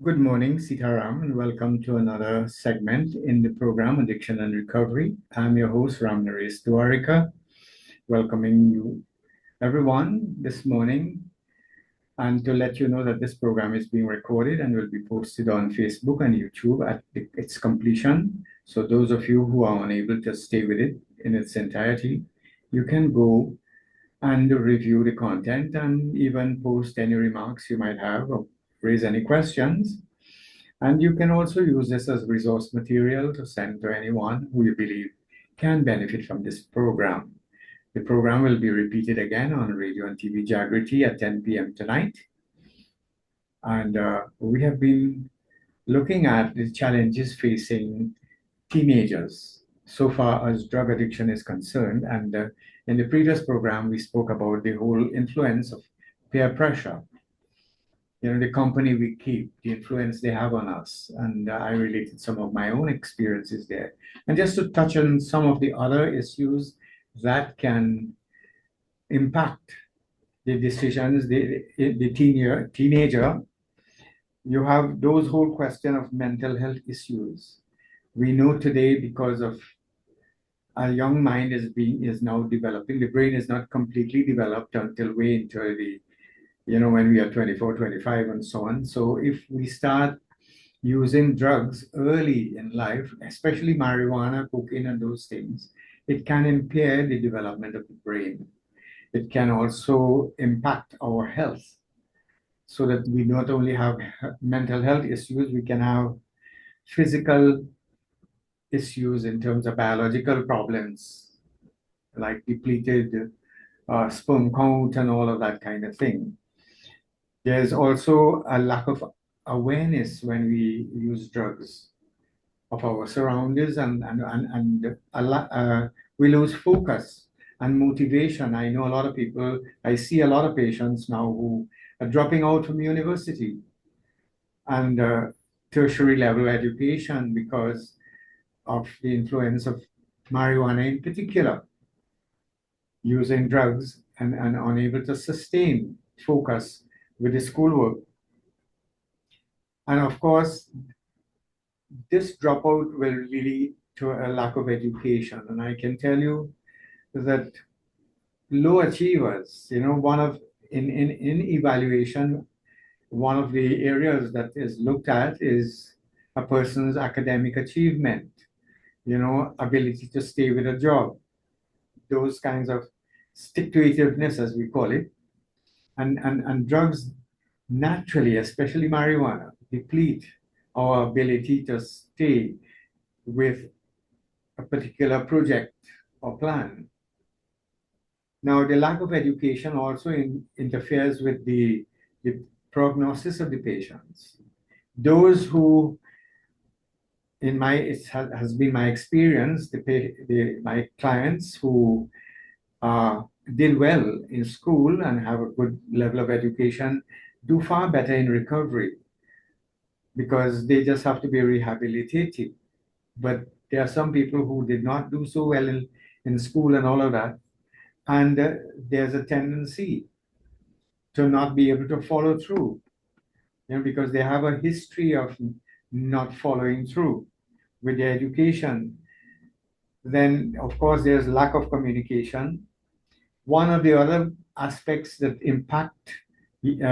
Good morning, Sitaram, and welcome to another segment in the program Addiction and Recovery. I'm your host, Ram Naresh Dwarika, welcoming you, everyone, this morning, and to let you know that this program is being recorded and will be posted on Facebook and YouTube at its completion. So, those of you who are unable to stay with it in its entirety, you can go and review the content and even post any remarks you might have or raise any questions. And you can also use this as resource material to send to anyone who you believe can benefit from this program. The program will be repeated again on radio and TV Jagriti at 10 p.m. tonight. And we have been looking at the challenges facing teenagers so far as drug addiction is concerned. And in the previous program, we spoke about the whole influence of peer pressure, the company we keep, the influence they have on us. And I related some of my own experiences there. And just to touch on some of the other issues that can impact the decisions, the teenager, you have those whole question of mental health issues. We know today because of a young mind is now developing. The brain is not completely developed until way into when we are 24, 25, and so on. So if we start using drugs early in life, especially marijuana, cocaine, and those things, it can impair the development of the brain. It can also impact our health so that we not only have mental health issues, we can have physical issues in terms of biological problems like depleted sperm count and all of that kind of thing. There's also a lack of awareness when we use drugs of our surroundings, and we lose focus and motivation. I know a lot of people, I see a lot of patients now who are dropping out from university and tertiary level education because of the influence of marijuana in particular, using drugs and unable to sustain focus with the schoolwork. And of course, this dropout will lead to a lack of education. And I can tell you that low achievers, one of in evaluation, one of the areas that is looked at is a person's academic achievement, ability to stay with a job, those kinds of stick to itiveness, as we call it. And drugs naturally, especially marijuana, deplete our ability to stay with a particular project or plan. Now, the lack of education also interferes with the prognosis of the patients. Those who, it has been my experience, my clients who did well in school and have a good level of education do far better in recovery because they just have to be rehabilitated. But there are some people who did not do so well in school and all of that. And there's a tendency to not be able to follow through, because they have a history of not following through with their education. Then, of course, there's lack of communication. One of the other aspects that impact the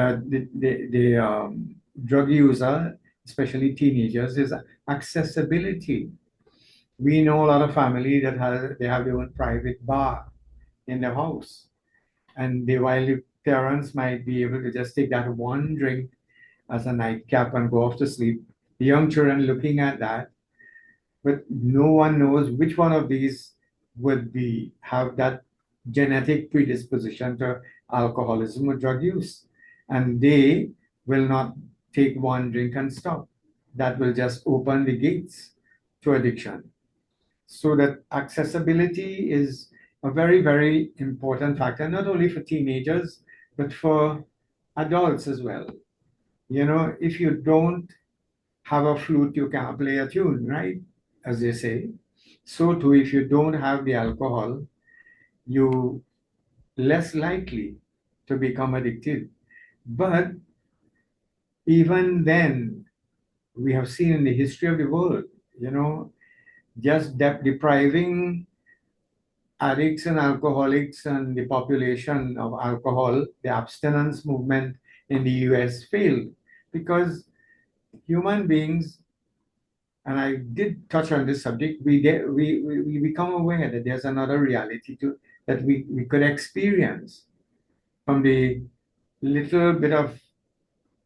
drug user, especially teenagers, is accessibility. We know a lot of family that they have their own private bar in their house, and while the parents might be able to just take that one drink as a nightcap and go off to sleep, the young children looking at that, but no one knows which one of these would have that genetic predisposition to alcoholism or drug use, and they will not take one drink and stop. That will just open the gates to addiction. So that accessibility is a very, very important factor, not only for teenagers, but for adults as well. If you don't have a flute, you can't play a tune, right? As they say. So too, if you don't have the alcohol, you less likely to become addicted. But even then, we have seen in the history of the world, you know, just depriving addicts and alcoholics and the population of alcohol, the abstinence movement in the US failed because human beings, and I did touch on this subject, we become aware that there's another reality to that we could experience from the little bit of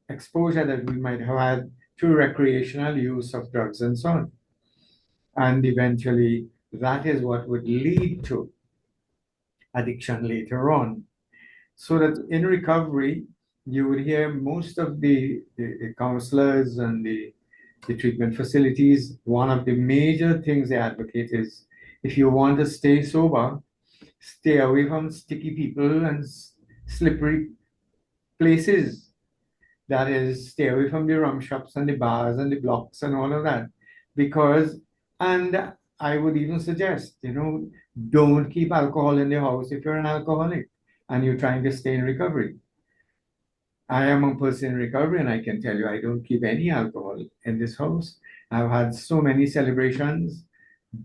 exposure that we might have had to recreational use of drugs and so on. And eventually, that is what would lead to addiction later on. So that in recovery, you would hear most of the counselors and the treatment facilities. One of the major things they advocate is if you want to stay sober, stay away from sticky people and slippery places. That is, stay away from the rum shops and the bars and the blocks and all of that. Because, and I would even suggest, don't keep alcohol in the house if you're an alcoholic and you're trying to stay in recovery. I am a person in recovery, and I can tell you I don't keep any alcohol in this house. I've had so many celebrations,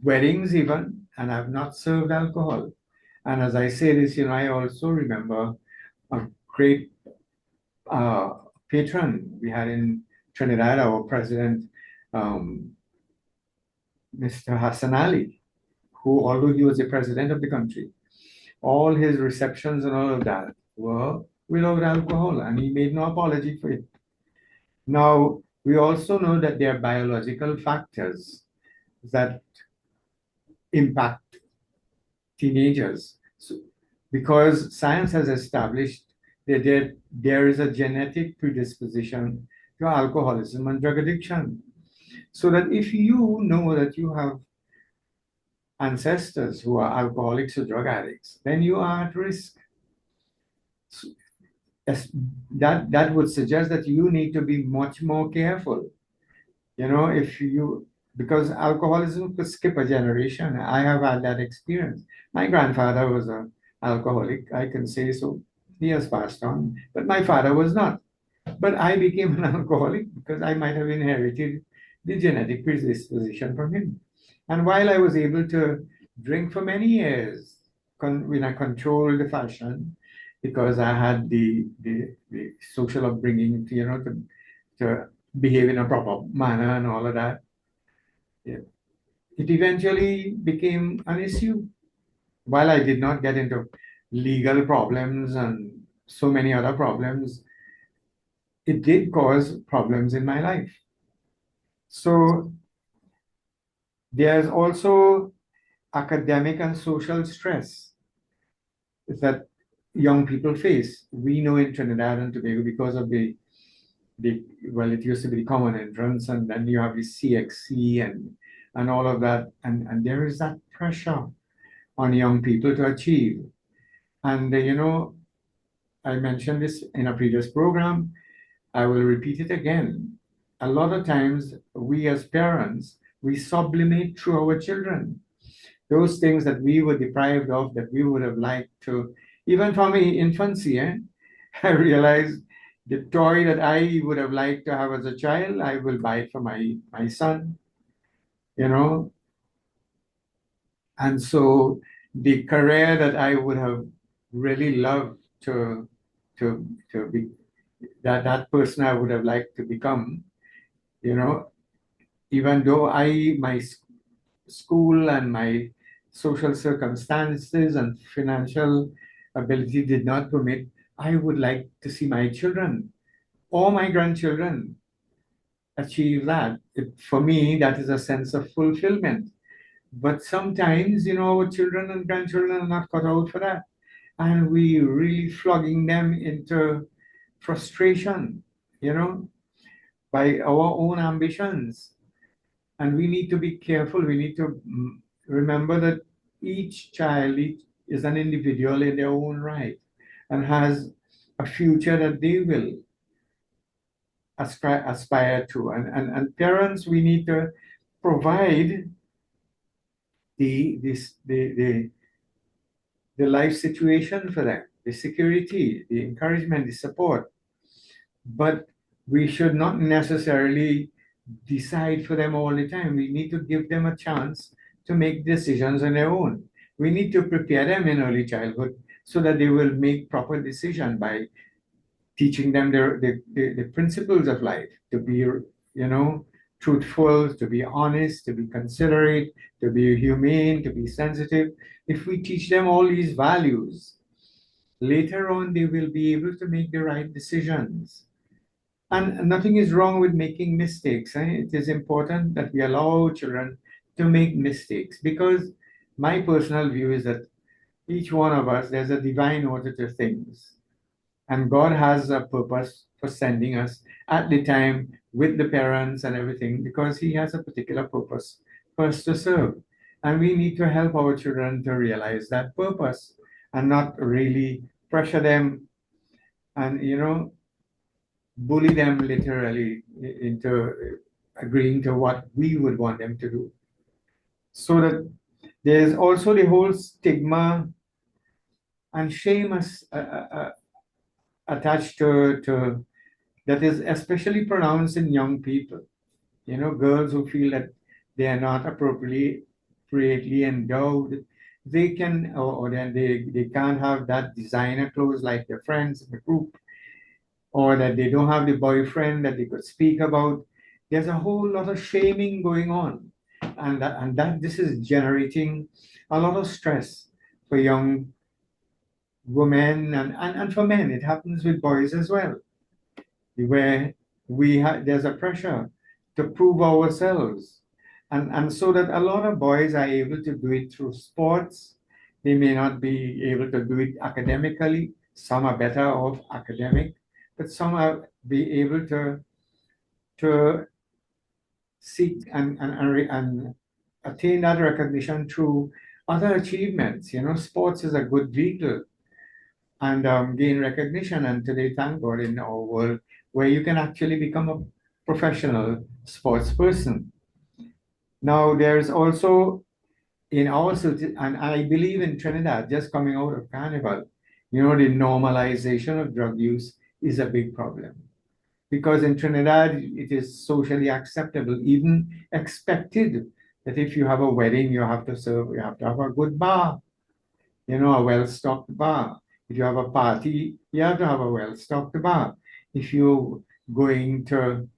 weddings even, and I've not served alcohol. And as I say this, I also remember a great uh, patron we had in Trinidad, our president, um, Mr. Hassan Ali, who, although he was the president of the country, all his receptions and all of that were without alcohol, and he made no apology for it. Now, we also know that there are biological factors that impact teenagers. So, because science has established that there is a genetic predisposition to alcoholism and drug addiction. So that if you know that you have ancestors who are alcoholics or drug addicts, then you are at risk. So, that would suggest that you need to be much more careful. If you, because alcoholism could skip a generation. I have had that experience. My grandfather was an alcoholic, I can say so. He has passed on, but my father was not. But I became an alcoholic because I might have inherited the genetic predisposition from him. And while I was able to drink for many years in a controlled fashion, because I had the social upbringing, to behave in a proper manner and all of that, yeah, it eventually became an issue. While I did not get into legal problems and so many other problems, it did cause problems in my life. So there's also academic and social stress that young people face. We know in Trinidad and Tobago, because of well, it used to be the common entrance, and then you have the CXC and all of that, and there is that pressure on young people to achieve. And I mentioned this in a previous program. I will repeat it again. A lot of times, we as parents, we sublimate through our children those things that we were deprived of, that we would have liked to, even from infancy. I realized the toy that I would have liked to have as a child, I will buy it for my son, you know. And so the career that I would have really loved to be, that person I would have liked to become, you know, even though my school and my social circumstances and financial ability did not permit, I would like to see my children or my grandchildren achieve that. For me, that is a sense of fulfillment. But sometimes, our children and grandchildren are not cut out for that. And we really flogging them into frustration, by our own ambitions. And we need to be careful. We need to remember that each child is an individual in their own right and has a future that they will aspire to. And parents, we need to provide the life situation for them, the security, the encouragement, the support. But we should not necessarily decide for them all the time. We need to give them a chance to make decisions on their own. We need to prepare them in early childhood so that they will make proper decision by teaching them the principles of life, to be, truthful, to be honest, to be considerate, to be humane, to be sensitive. If we teach them all these values, later on they will be able to make the right decisions. And nothing is wrong with making mistakes. It is important that we allow children to make mistakes, because my personal view is that each one of us, there's a divine order to things. And God has a purpose for sending us at the time with the parents and everything, because He has a particular purpose for us to serve. And we need to help our children to realize that purpose and not really pressure them and, bully them literally into agreeing to what we would want them to do. So that there's also the whole stigma and shame attached to that is especially pronounced in young people. Girls who feel that they are not appropriately endowed, they can, or then they can't have that designer clothes like their friends in the group, or that they don't have the boyfriend that they could speak about. There's a whole lot of shaming going on, and that this is generating a lot of stress for young women and for men. It happens with boys as well, where there's a pressure to prove ourselves. And so that a lot of boys are able to do it through sports. They may not be able to do it academically. Some are better off academic, but some are be able to seek and attain that recognition through other achievements. Sports is a good vehicle and gain recognition. And today, thank God, in our world, where you can actually become a professional sports person. Now, there's also in our city, and I believe in Trinidad, just coming out of Carnival, the normalization of drug use is a big problem. Because in Trinidad, it is socially acceptable, even expected, that if you have a wedding, you have to have a good bar, a well-stocked bar. If you have a party, you have to have a well-stocked bar. If you're going to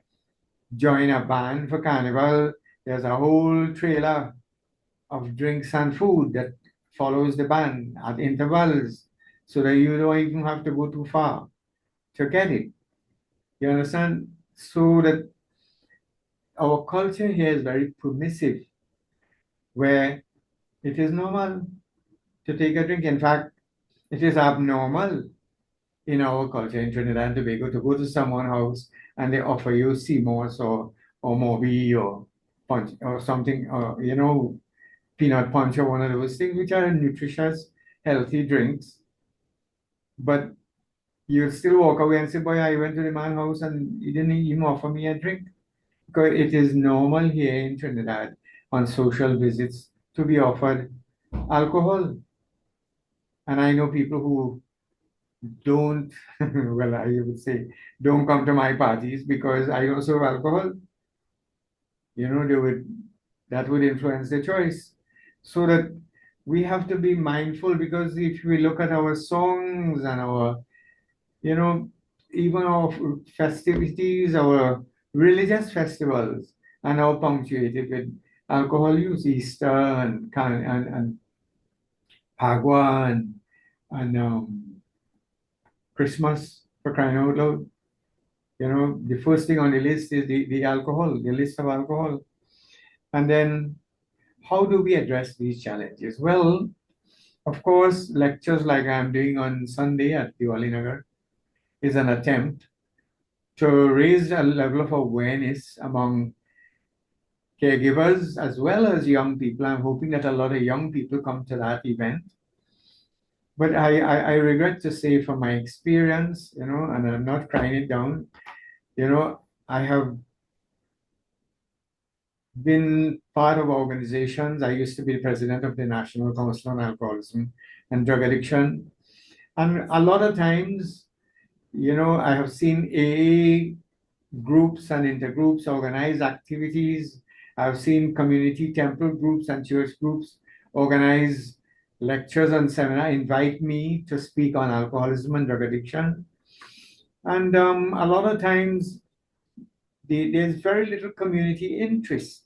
join a band for Carnival, there's a whole trailer of drinks and food that follows the band at intervals, so that you don't even have to go too far to get it. You understand? So that our culture here is very permissive, where it is normal to take a drink. In fact, it is abnormal in our culture in Trinidad and Tobago to go to someone's house and they offer you Seamoss or Moby or punch or something, or peanut punch or one of those things, which are nutritious, healthy drinks. But you still walk away and say, "Boy, I went to the man's house and he didn't even offer me a drink." Because it is normal here in Trinidad on social visits to be offered alcohol. And I know people who don't, well, I would say, don't come to my parties because I don't serve alcohol. That would influence their choice. So that we have to be mindful, because if we look at our songs and our, even our festivities, our religious festivals, and now punctuated with alcohol use, Easter and Pagua and Christmas, for crying out loud. The first thing on the list is the alcohol, the list of alcohol. And then how do we address these challenges? Well, of course, lectures like I'm doing on Sunday at Diwali is an attempt to raise a level of awareness among caregivers as well as young people. I'm hoping that a lot of young people come to that event. But I regret to say from my experience, and I'm not crying it down, I have been part of organizations. I used to be president of the National Council on Alcoholism and Drug Addiction. And a lot of times, I have seen AA groups and intergroups organize activities. I've seen community temple groups and church groups organize lectures and seminar, invite me to speak on alcoholism and drug addiction. And a lot of times there's very little community interest.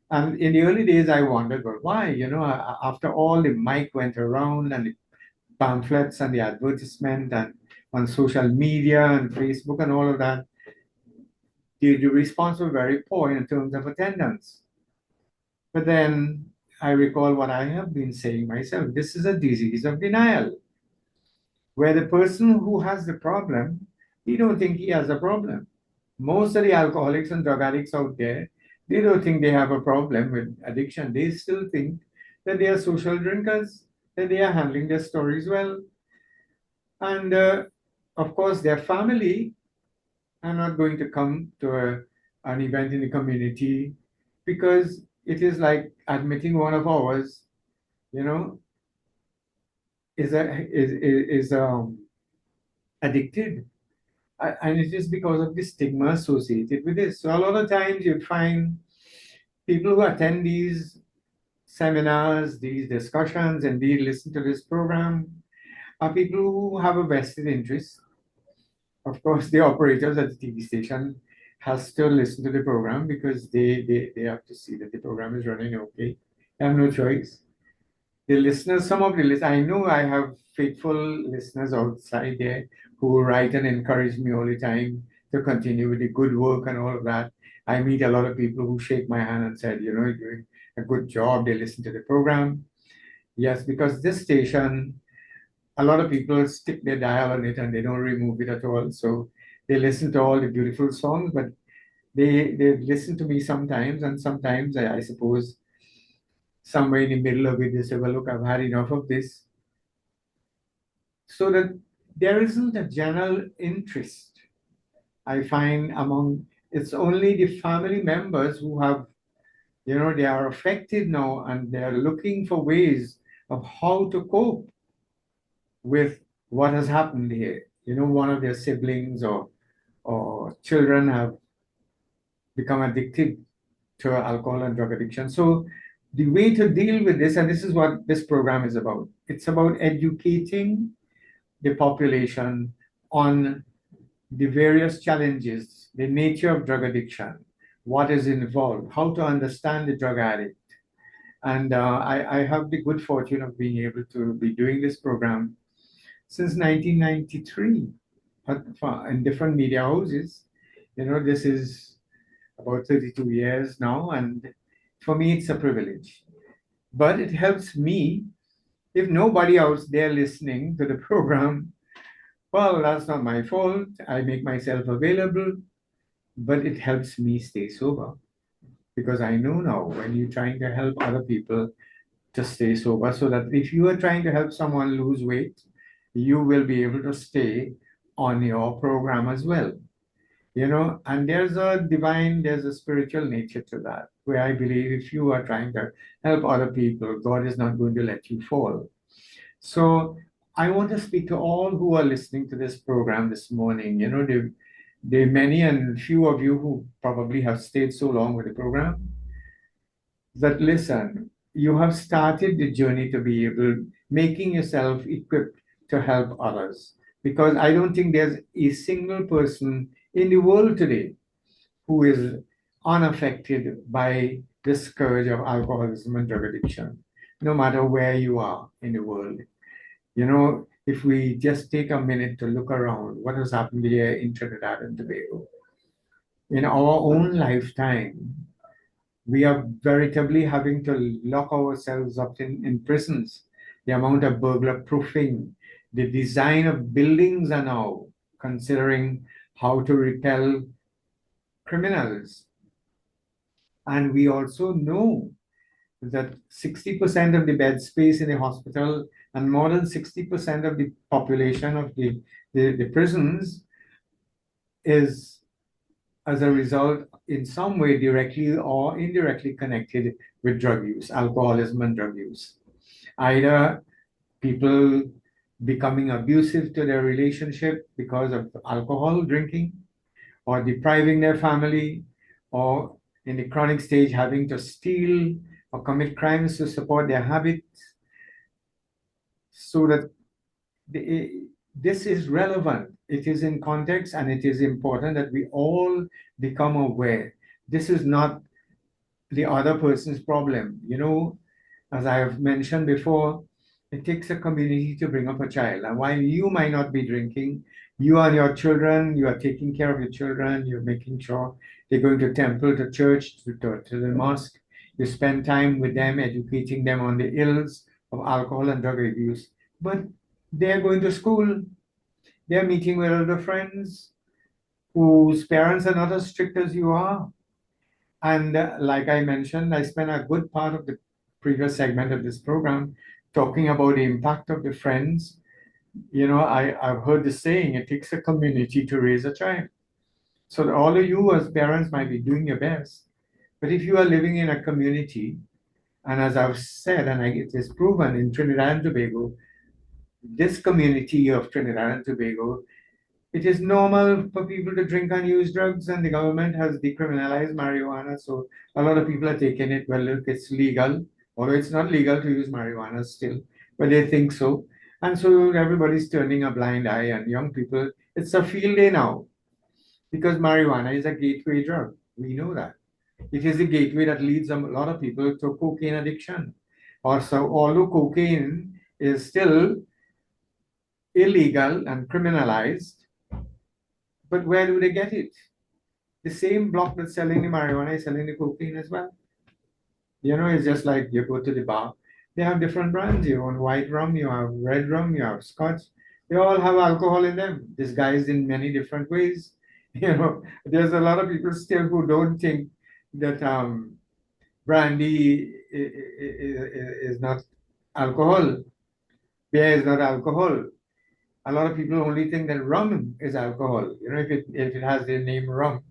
And in the early days, I wondered, well, why? After all, the mic went around and the pamphlets and the advertisement and on social media and Facebook and all of that, the response was very poor in terms of attendance. But then I recall what I have been saying myself. This is a disease of denial, where the person who has the problem, he don't think he has a problem. Most of the alcoholics and drug addicts out there, they don't think they have a problem with addiction. They still think that they are social drinkers, that they are handling their stories well. And of course, their family are not going to come to an event in the community because it is like admitting one of ours, you know, is addicted. And it is because of the stigma associated with this. So a lot of times you find people who attend these seminars, these discussions, and they listen to this program are people who have a vested interest. Of course, the operators at the TV station has to listen to the program because they have to see that the program is running okay. They have no choice. The listeners, some of the listeners, I know I have faithful listeners outside there who write and encourage me all the time to continue with the good work and all of that. I meet a lot of people who shake my hand and said, you're doing a good job. They listen to the program. Yes, because this station, a lot of people stick their dial on it and they don't remove it at all. So they listen to all the beautiful songs, but they listen to me sometimes, and sometimes I suppose somewhere in the middle of it, they say, well, look, I've had enough of this. So that there isn't a general interest, I find, among it's only the family members who have, they are affected now and they're looking for ways of how to cope with what has happened here. One of their siblings or children have become addicted to alcohol and drug addiction. So the way to deal with this, and this is what this program is about, it's about educating the population on the various challenges, the nature of drug addiction, what is involved, how to understand the drug addict. And I have the good fortune of being able to be doing this program since 1993 in different media houses. This is about 32 years now, and for me, it's a privilege. But it helps me. If nobody else there listening to the program, well, that's not my fault. I make myself available, but it helps me stay sober because I know now when you're trying to help other people to stay sober, so that if you are trying to help someone lose weight, you will be able to stay on your program as well. And there's a spiritual nature to that, where I believe if you are trying to help other people, God is not going to let you fall. So I want to speak to all who are listening to this program this morning. There are many and few of you who probably have stayed so long with the program that listen, you have started the journey to be able, making yourself equipped to help others. Because I don't think there's a single person in the world today who is unaffected by the scourge of alcoholism and drug addiction, no matter where you are in the world. If we just take a minute to look around what has happened here in Trinidad and Tobago, in our own lifetime, we are veritably having to lock ourselves up in prisons. The amount of burglar proofing, the design of buildings are now considering how to repel criminals. And we also know that 60% of the bed space in the hospital and more than 60% of the population of the prisons is as a result in some way directly or indirectly connected with drug use, alcoholism and drug use. Either people becoming abusive to their relationship because of alcohol drinking, or depriving their family, or in the chronic stage having to steal or commit crimes to support their habits, so that this is relevant. It is in context, and it is important that we all become aware. This is not the other person's problem. As I have mentioned before, it takes a community to bring up a child. And while you might not be drinking, you and your children, you are taking care of your children, you're making sure they're going to temple, to church, to the mosque. You spend time with them, educating them on the ills of alcohol and drug abuse. But they're going to school, they're meeting with other friends whose parents are not as strict as you are. And like I mentioned, I spent a good part of the previous segment of this program talking about the impact of the friends. I've heard the saying, it takes a community to raise a child. So that all of you as parents might be doing your best. But if you are living in a community, and as I've said, and it is proven in Trinidad and Tobago, this community of Trinidad and Tobago, it is normal for people to drink and use drugs, and the government has decriminalized marijuana. So a lot of people are taking it, well, look, it's legal, although it's not legal to use marijuana still, but they think so. And so everybody's turning a blind eye, and young people, it's a field day now, because marijuana is a gateway drug. We know that. It is the gateway that leads a lot of people to cocaine addiction. Also, although cocaine is still illegal and criminalized, but where do they get it? The same block that's selling the marijuana is selling the cocaine as well. It's just like you go to the bar. They have different brands. You want white rum, you have red rum, you have scotch. They all have alcohol in them, disguised in many different ways. There's a lot of people still who don't think that brandy is not alcohol. Beer is not alcohol. A lot of people only think that rum is alcohol. If it has the name rum,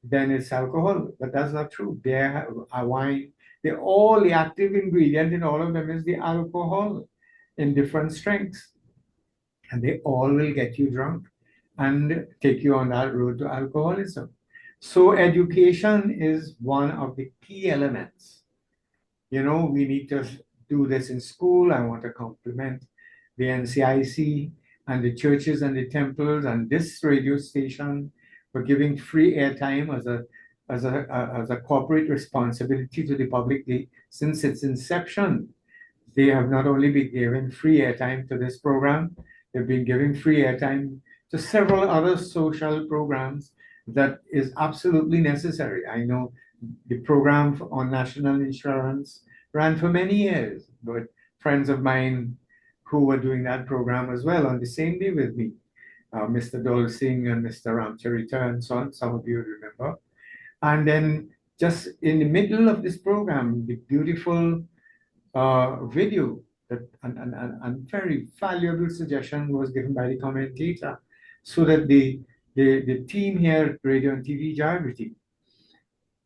then it's alcohol. But that's not true. Beer, wine, all the active ingredient in all of them is the alcohol in different strengths. And they all will get you drunk and take you on that road to alcoholism. So education is one of the key elements. We need to do this in school. I want to compliment the NCIC and the churches and the temples and this radio station for giving free airtime as a corporate responsibility to the public. Since its inception, they have not only been giving free airtime to this program, they've been giving free airtime to several other social programs that is absolutely necessary. I know the program on national insurance ran for many years, but friends of mine who were doing that program as well on the same day with me, Mr. Dol Singh and Mr. Ramcharita and so on, some of you remember. And then just in the middle of this program, the beautiful video and very valuable suggestion was given by the commentator, so that the team here at Radio and TV Geography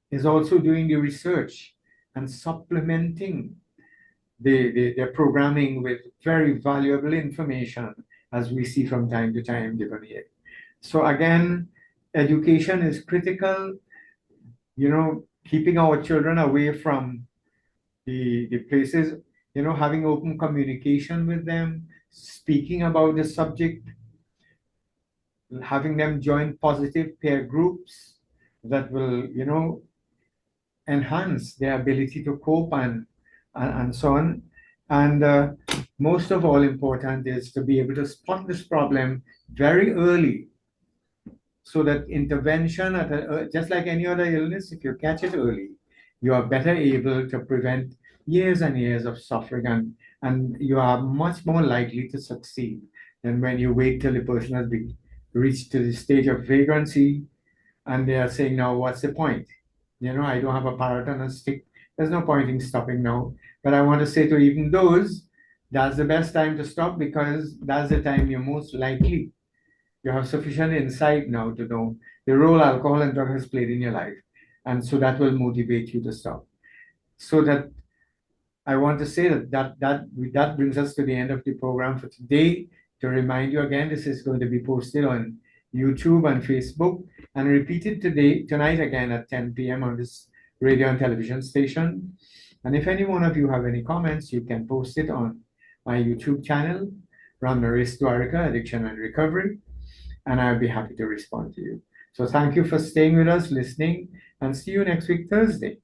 is also doing the research and supplementing their programming with very valuable information, as we see from time to time given here. So again, education is critical. Keeping our children away from the places, having open communication with them, speaking about the subject, having them join positive peer groups that will, enhance their ability to cope and so on. And most of all important is to be able to spot this problem very early, so that intervention just like any other illness, if you catch it early, you are better able to prevent years and years of suffering, and you are much more likely to succeed than when you wait till the person has reached to the stage of vagrancy and they are saying, now what's the point? I don't have a parrot on a stick. There's no point in stopping now. But I want to say to even those, that's the best time to stop, because that's the time you're most likely. You have sufficient insight now to know the role alcohol and drug has played in your life. And so that will motivate you to stop. So that I want to say that brings us to the end of the program for today. To remind you again, this is going to be posted on YouTube, and Facebook, and repeated tonight again at 10 p.m. on this radio and television station. And if any one of you have any comments, you can post it on my YouTube channel, Ramnaresh Dwarika, Addiction and Recovery, and I'll be happy to respond to you. So thank you for staying with us, listening, and see you next week, Thursday.